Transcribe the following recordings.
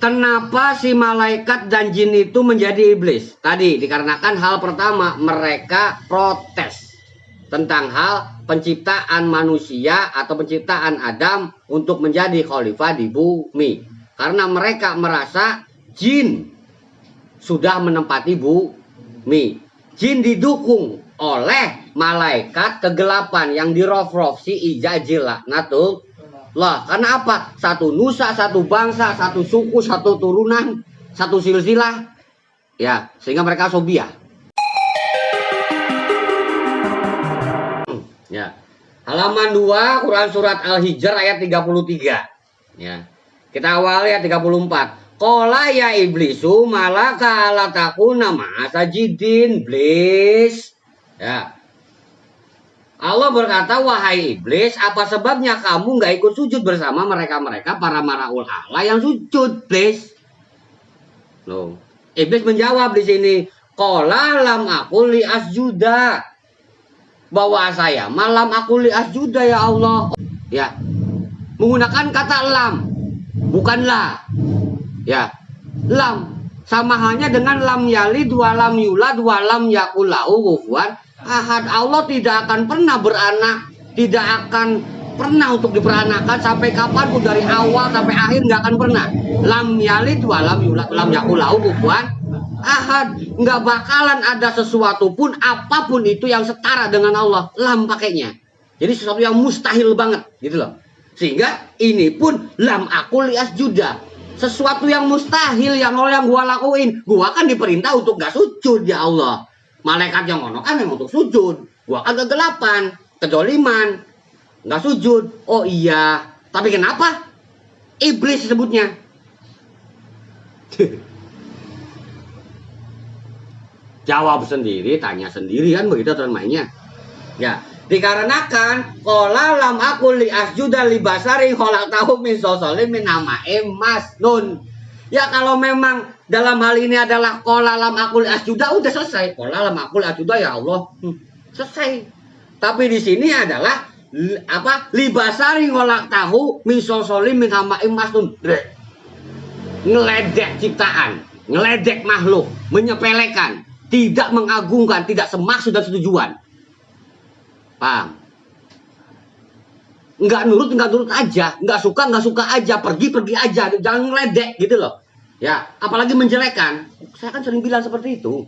Kenapa si malaikat dan jin itu menjadi iblis? Tadi dikarenakan hal pertama, mereka protes tentang hal penciptaan manusia atau penciptaan Adam untuk menjadi khalifah di bumi. Karena mereka merasa jin sudah menempati bumi. Jin didukung oleh malaikat kegelapan yang dirofrof si ijajil laknatullah. Karena apa? Satu nusa, satu bangsa, satu suku, satu turunan, satu silsilah. Ya, sehingga mereka sobiah. Ya. Halaman 2 Quran surat Al-Hijr ayat 33. Ya. Kita awal ya 34. Qala ya iblisu malaka ala takuna ma'asajidin iblis. Ya. Allah berkata, wahai iblis, apa sebabnya kamu nggak ikut sujud bersama mereka-mereka para maraul a'la yang sujud, iblis? Loh, iblis menjawab di sini, qala lam aqul li asjuda. Bahwa saya malam aku li asjuda ya Allah. Ya. Menggunakan kata lam, bukan la. Ya. Lam sama halnya dengan lam yalid wa lam yulad wa lam yakul lahu kufuwan ahad. Allah tidak akan pernah beranak, tidak akan pernah untuk diperanakan sampai kapanpun, dari awal sampai akhir nggak akan pernah. Lam yalid wa lam yulad wa lam yakul lahu kufuwan ahad. Nggak bakalan ada sesuatu pun, apapun itu yang setara dengan Allah. Lam pakainya. Jadi sesuatu yang mustahil banget gitu loh. Sehingga ini pun lam aqul li asjuda. Sesuatu yang mustahil yang gua lakuin. Gua kan diperintah untuk gak sujud ya Allah. Malaikat yang ono kan memang untuk sujud. Gua kan kegelapan, kedzoliman, gak sujud. Oh iya, tapi kenapa? Iblis sebutnya. Jawab sendiri, tanya sendiri kan begitu teman mainnya. Ya, dikarenakan qala lam aqul li asjuda li basari khalaqtahu min salsalin min hama'im masnun. Ya kalau memang dalam hal ini adalah qala lam aqul li asjuda, udah selesai. Qala lam aqul li asjuda ya Allah. Selesai. Tapi di sini adalah apa? Li basari khalaqtahu min salsalin min hama'im masnun. Ngeledek ciptaan, ngeledek makhluk, menyepelekan, tidak mengagungkan, tidak semaksud dan setujuan. Paham? Nggak nurut aja, nggak suka aja, pergi aja, jangan ngeledek gitu loh. Ya, apalagi menjelekan. Saya kan sering bilang seperti itu.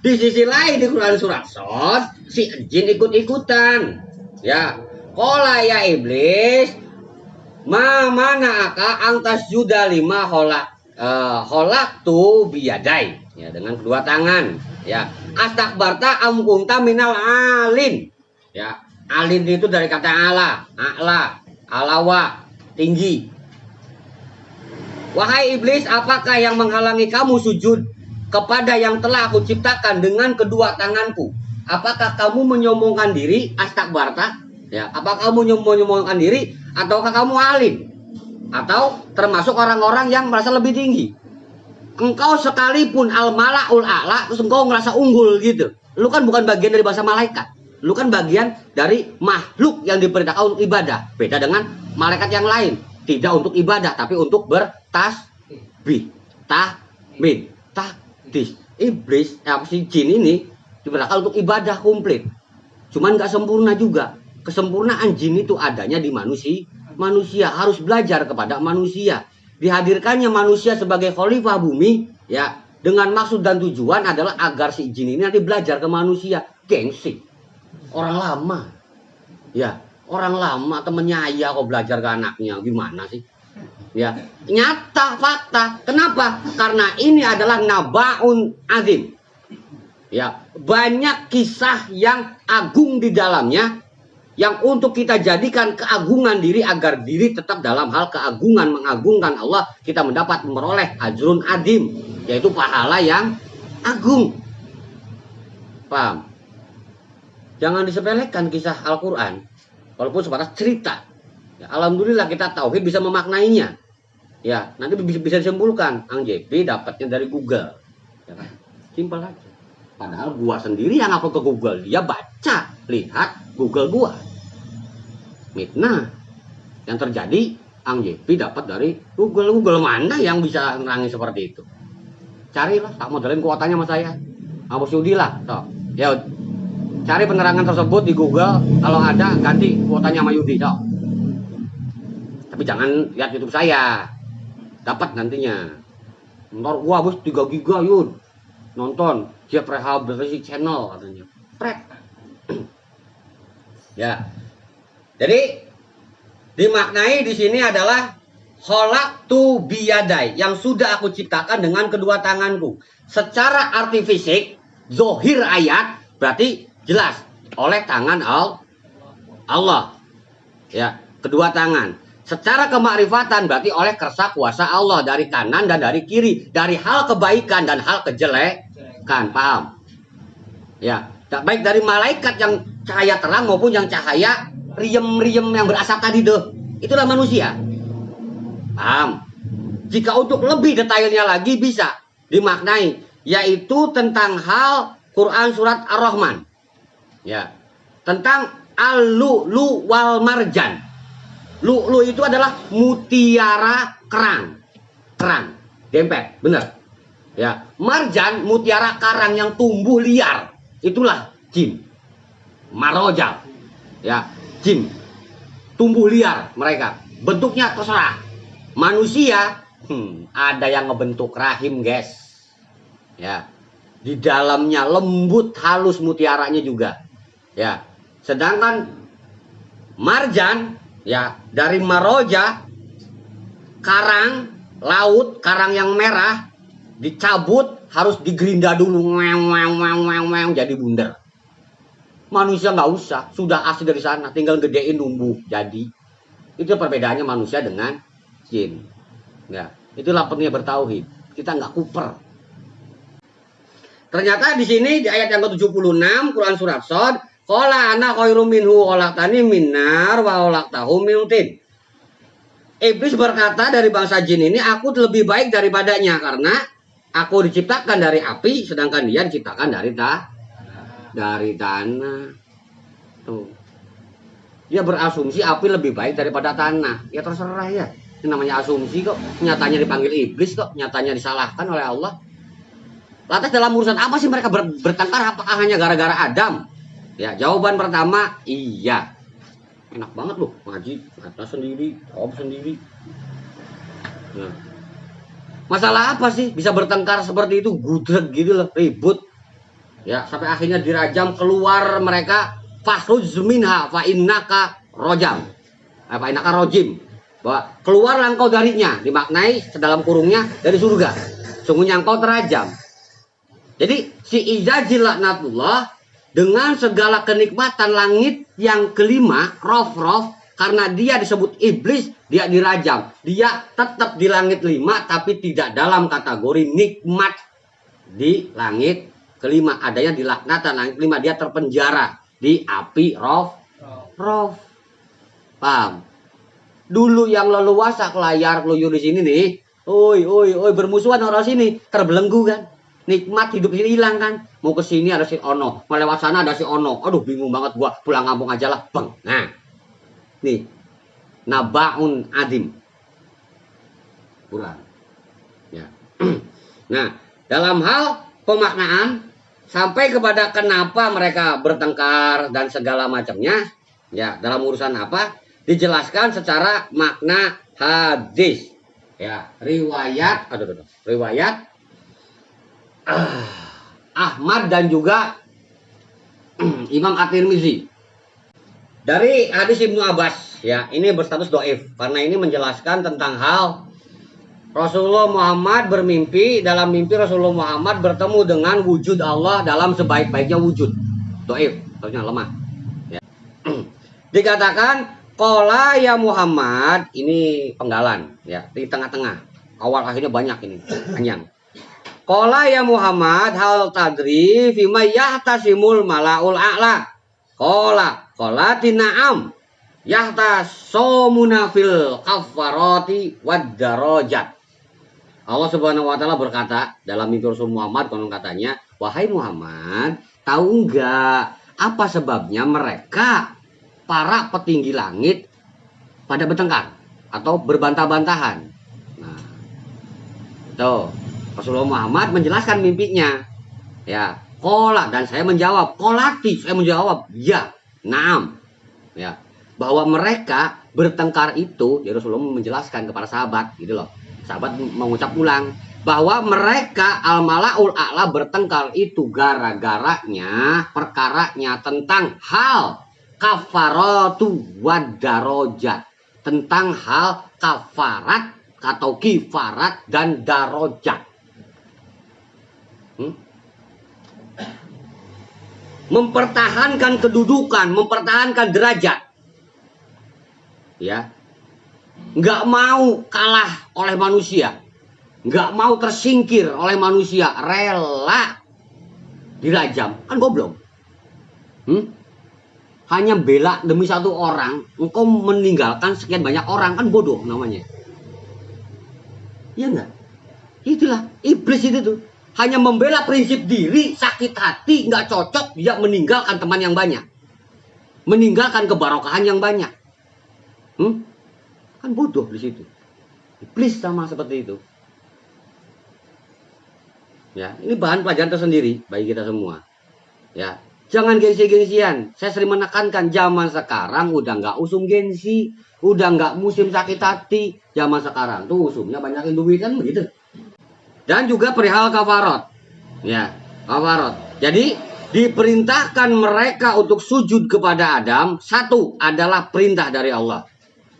Di sisi lain di Quran surat Shad, si jin ikut-ikutan. Ya, qala ya iblis, ma mana'aka angtas juda lima holak tu biyadai. Ya, dengan kedua tangan. Ya, astakbarta amkunta minal alin. Ya, alin itu dari kata ala, a'la, alawa, tinggi. Wahai iblis, apakah yang menghalangi kamu sujud kepada yang telah aku ciptakan dengan kedua tanganku? Apakah kamu menyombongkan diri, astakbarta? Ya, apakah kamu menyombongkan diri ataukah kamu alin? Atau termasuk orang-orang yang merasa lebih tinggi? Engkau sekalipun al-mala'ul a'la, terus engkau ngerasa unggul gitu. Lu kan bukan bagian dari bangsa malaikat. Lu kan bagian dari makhluk yang diperintahkan untuk ibadah. Beda dengan malaikat yang lain. Tidak untuk ibadah, tapi untuk bertasbih, tahmid, tahdis. Iblis, si jin ini diperintahkan untuk ibadah komplit. Cuman nggak sempurna juga. Kesempurnaan jin itu adanya di manusia. Manusia harus belajar kepada manusia. Dihadirkannya manusia sebagai khalifah bumi, ya, dengan maksud dan tujuan adalah agar si jin ini nanti belajar ke manusia. Gengsi. Orang lama, ya, orang lama temennya ayah kok belajar ke anaknya, gimana sih? Ya, nyata fakta. Kenapa? Karena ini adalah nabaun azim. Ya, banyak kisah yang agung di dalamnya, yang untuk kita jadikan keagungan diri agar diri tetap dalam hal keagungan, mengagungkan Allah, kita mendapat memperoleh ajrun adim, yaitu pahala yang agung. Paham? Jangan disepelekan kisah Al-Quran, walaupun sebatas cerita. Ya, alhamdulillah kita tauhid bisa memaknainya. Ya, nanti bisa disimpulkan. Ang JP dapatnya dari Google. Ya kan? Simpel aja. Padahal gua sendiri yang upload ke Google, dia baca, lihat Google gua. Mitnah yang terjadi Ang JP dapat dari Google. Google mana yang bisa nerangi seperti itu? Carilah, tak modelin kuotanya sama saya. Bos Yudi lah. Toh. Ya, cari penerangan tersebut di Google. Kalau ada, ganti kuotanya sama Yudi. Toh. Tapi jangan lihat YouTube saya. Dapat nantinya. Ntar gua bos 3 giga Yud. Nonton Siap Rehabilitasi Channel katanya. Pret. Ya. Jadi dimaknai di sini adalah khalaqtu biyadai, yang sudah aku ciptakan dengan kedua tanganku. Secara arti fisik, zohir ayat berarti jelas oleh tangan Allah. Ya, kedua tangan. Secara kemakrifatan berarti oleh kersa kuasa Allah dari kanan dan dari kiri, dari hal kebaikan dan hal kejelekan. Paham? Ya, baik dari malaikat yang cahaya terang maupun yang cahaya riem-riem yang berasap tadi tuh, itulah manusia. Paham? Jika untuk lebih detailnya lagi bisa dimaknai, yaitu tentang hal Quran surat Ar-Rahman. Ya, tentang al-lu'lu wal marjan. Lu'lu itu adalah mutiara kerang, dempet, bener. Ya, marjan mutiara karang yang tumbuh liar, itulah jin, marojal. Ya, jin tumbuh liar mereka, bentuknya terserah. Manusia ada yang ngebentuk rahim, guys. Ya, di dalamnya lembut halus mutiaranya juga. Ya, sedangkan marjan ya dari maroja, karang laut, karang yang merah dicabut harus digerinda dulu, jadi bundar. Manusia nggak usah, sudah asli dari sana, tinggal gedein numbuh jadi. Itu perbedaannya manusia dengan jin. Ya, itulah pentingnya bertauhid. Kita nggak kuper. Ternyata di sini di ayat yang ke-76 Quran surat Shad, qala ana khairum minhu khalaqtani min nar wa khalaqtahu min tin. Iblis berkata dari bangsa jin ini, aku lebih baik daripadanya karena aku diciptakan dari api sedangkan dia diciptakan dari tanah. Tuh. Dia berasumsi api lebih baik daripada tanah. Ya terserah ya. Ini namanya asumsi kok. Nyatanya dipanggil iblis kok. Nyatanya disalahkan oleh Allah. Lantas dalam urusan apa sih mereka bertengkar? Apakah hanya gara-gara Adam? Ya, jawaban pertama, iya. Enak banget loh, ngaji, kata sendiri, jawab sendiri. Nah, masalah apa sih bisa bertengkar seperti itu? Gudeg gitu loh, ribut. Ya, sampai akhirnya dirajam, keluar mereka, fahruz minha fa innaka rojam. Fa innaka rojim. Bahwa keluarlah engkau darinya, dimaknai sedalam kurungnya dari surga. Sungguhnya engkau terajam. Jadi si Izazil laknatullah dengan segala kenikmatan langit yang kelima, rof, karena dia disebut iblis, dia dirajam. Dia tetap di langit 5 tapi tidak dalam kategori nikmat di langit kelima. Adanya di laknatan langit 5, dia terpenjara di api rof. Paham? Dulu yang leluasa layar keluyur di sini nih, oi bermusuhan orang sini, terbelenggu kan. Nikmat hidup ini hilang kan. Mau ke sini ada si Ono, mau lewat sana ada si Ono. Aduh bingung banget gua, pulang kampung aja lah, bang. Nah. Nih. Nabaun adim. Quran. Ya. Nah, dalam hal pemaknaan sampai kepada kenapa mereka bertengkar dan segala macamnya, ya, dalam urusan apa? Dijelaskan secara makna hadis. Ya, riwayat, riwayat Ahmad dan juga Imam At-Tirmizi dari hadis Ibnu Abbas. Ya, ini berstatus doif karena ini menjelaskan tentang hal Rasulullah Muhammad bermimpi. Dalam mimpi Rasulullah Muhammad bertemu dengan wujud Allah dalam sebaik-baiknya wujud. Doif, artinya lemah. Ya. Dikatakan qala ya Muhammad, ini penggalan ya, di tengah-tengah. Awal akhirnya banyak ini, panjang. Qala ya Muhammad hal tadri fima yahtasimul malaul a'la. Qala tina'am yahtasomuna fil kafarati wad darajat. Allah Subhanahu wa taala berkata dalam mimpi Rasul Muhammad, konon katanya, wahai Muhammad, tahu enggak apa sebabnya mereka para petinggi langit pada bertengkar? atau berbantah-bantahan. Nah, itu Rasulullah Muhammad menjelaskan mimpinya. Ya, kola, dan saya menjawab, kolati, saya menjawab, ya, naam. Ya, bahwa mereka bertengkar itu, ya Rasulullah menjelaskan kepada sahabat, gitu loh. Sahabat mengucap ulang bahwa mereka al-malaul a'la bertengkar itu gara-garanya, perkaranya tentang hal kafaratu wadarojat, tentang hal kafarat atau kifarat dan darojat. Mempertahankan kedudukan, mempertahankan derajat, ya, nggak mau kalah oleh manusia, nggak mau tersingkir oleh manusia, rela dirajam, kan goblok. Hanya bela demi satu orang, engkau meninggalkan sekian banyak orang, kan bodoh namanya. Iya enggak? Itulah iblis itu tuh. Hanya membela prinsip diri, sakit hati, nggak cocok, dia meninggalkan teman yang banyak, meninggalkan kebarokahan yang banyak. Kan bodoh di situ. Iblis sama seperti itu. Ya, ini bahan pelajaran tersendiri bagi kita semua. Ya, jangan gengsi-gengsian. Saya sering menekankan zaman sekarang udah nggak usum gengsi, udah nggak musim sakit hati. Zaman sekarang tuh usumnya banyakin duit kan begitu. Dan juga perihal kafarot. Ya, kafarot. Jadi diperintahkan mereka untuk sujud kepada Adam. Satu adalah perintah dari Allah.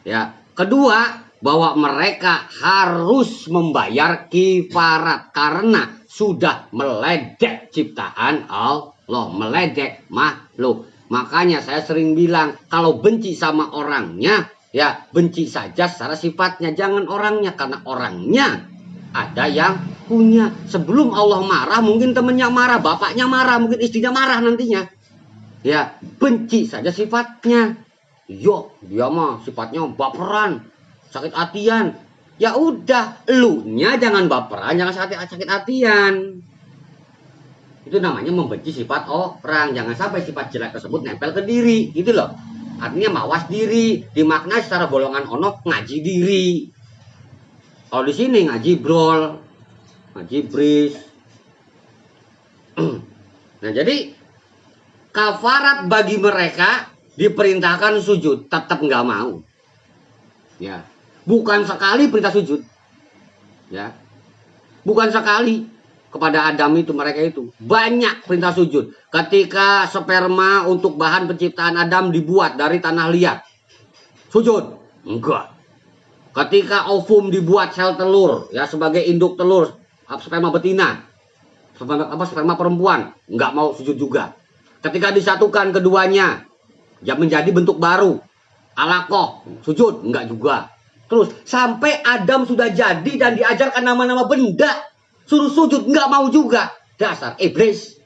Ya, kedua bahwa mereka harus membayar kifarat karena sudah meledek ciptaan Allah, meledek makhluk. Makanya saya sering bilang kalau benci sama orangnya, ya benci saja secara sifatnya, jangan orangnya, karena orangnya ada yang punya. Sebelum Allah marah, mungkin temennya marah, bapaknya marah, mungkin istrinya marah nantinya. Ya, benci saja sifatnya. Yo, dia mah sifatnya baperan, sakit hatian. Ya udah, elunya jangan baperan, jangan sakit hatian. Itu namanya membenci sifat orang. Jangan sampai sifat jelek tersebut nempel ke diri, gitu loh. Artinya mawas diri, dimaknai secara golongan onok ngaji diri. Kalau di sini ngaji brol, ngaji bris. Nah, jadi kafarat bagi mereka diperintahkan sujud, tetap nggak mau. Ya, bukan sekali perintah sujud. Ya, bukan sekali kepada Adam itu, mereka itu banyak perintah sujud. Ketika sperma untuk bahan penciptaan Adam dibuat dari tanah liat, sujud? Enggak. Ketika ovum dibuat sel telur, ya sebagai induk telur, sperma betina, sperma perempuan, nggak mau sujud juga. Ketika disatukan keduanya, ya menjadi bentuk baru, alakoh, sujud? Enggak juga. Terus sampai Adam sudah jadi dan diajarkan nama-nama benda, suruh sujud, enggak mau juga. Dasar iblis.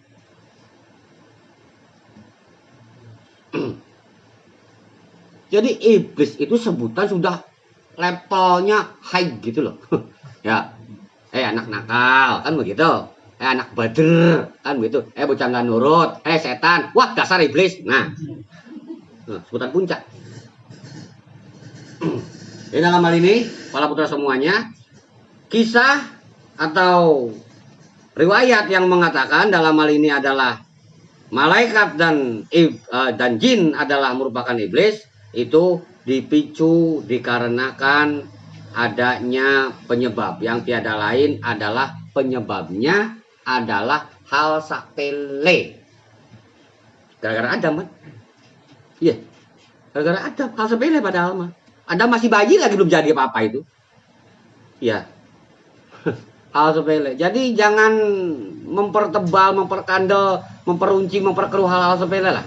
Jadi iblis itu sebutan sudah levelnya high gitu loh. Ya, anak nakal kan begitu. Anak bader kan begitu. Bocah nggak nurut. Setan. Wah, dasar iblis. Nah, sebutan puncak. Di dalam hal ini, para putra semuanya, kisah atau riwayat yang mengatakan dalam hal ini adalah malaikat dan jin adalah merupakan iblis, itu dipicu dikarenakan adanya penyebab yang tiada lain adalah penyebabnya adalah hal sepele. Gara-gara Adam kan? Iya. Gara-gara Adam, hal sepele padahal mah. Adam masih bayi lagi, belum jadi apa-apa itu. Iya. Hal sepele. Jadi jangan mempertebal, memperkandel, memperuncing, memperkeruh hal-hal sepele lah.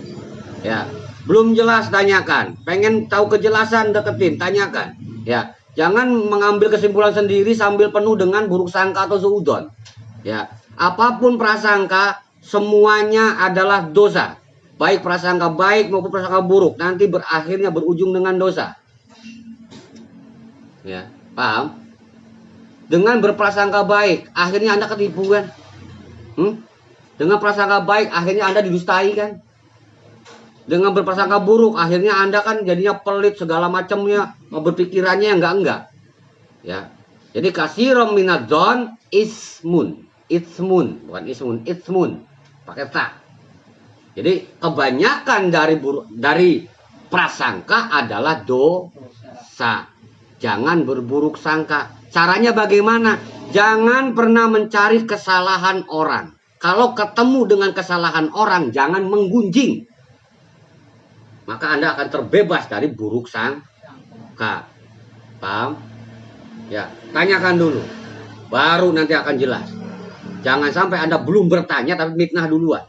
Ya. Belum jelas, tanyakan. Pengen tahu kejelasan, deketin, tanyakan. Ya, jangan mengambil kesimpulan sendiri sambil penuh dengan buruk sangka atau suudzon. Ya, apapun prasangka, semuanya adalah dosa. Baik prasangka baik maupun prasangka buruk, nanti berakhirnya berujung dengan dosa. Ya, paham? Dengan berprasangka baik, akhirnya Anda ketipu kan? Dengan prasangka baik, akhirnya Anda didustai kan? Dengan berprasangka buruk, akhirnya Anda kan jadinya pelit segala macamnya, berpikirannya enggak. Ya. Jadi kasirom minadzon ismun. Ismun, bukan ismun, ismun. Pakai ta. Jadi kebanyakan dari prasangka adalah dosa. Jangan berburuk sangka. Caranya bagaimana? Jangan pernah mencari kesalahan orang. Kalau ketemu dengan kesalahan orang, jangan menggunjing. Maka Anda akan terbebas dari buruk sangka. Paham? Ya, tanyakan dulu. Baru nanti akan jelas. Jangan sampai Anda belum bertanya tapi mitnah duluan.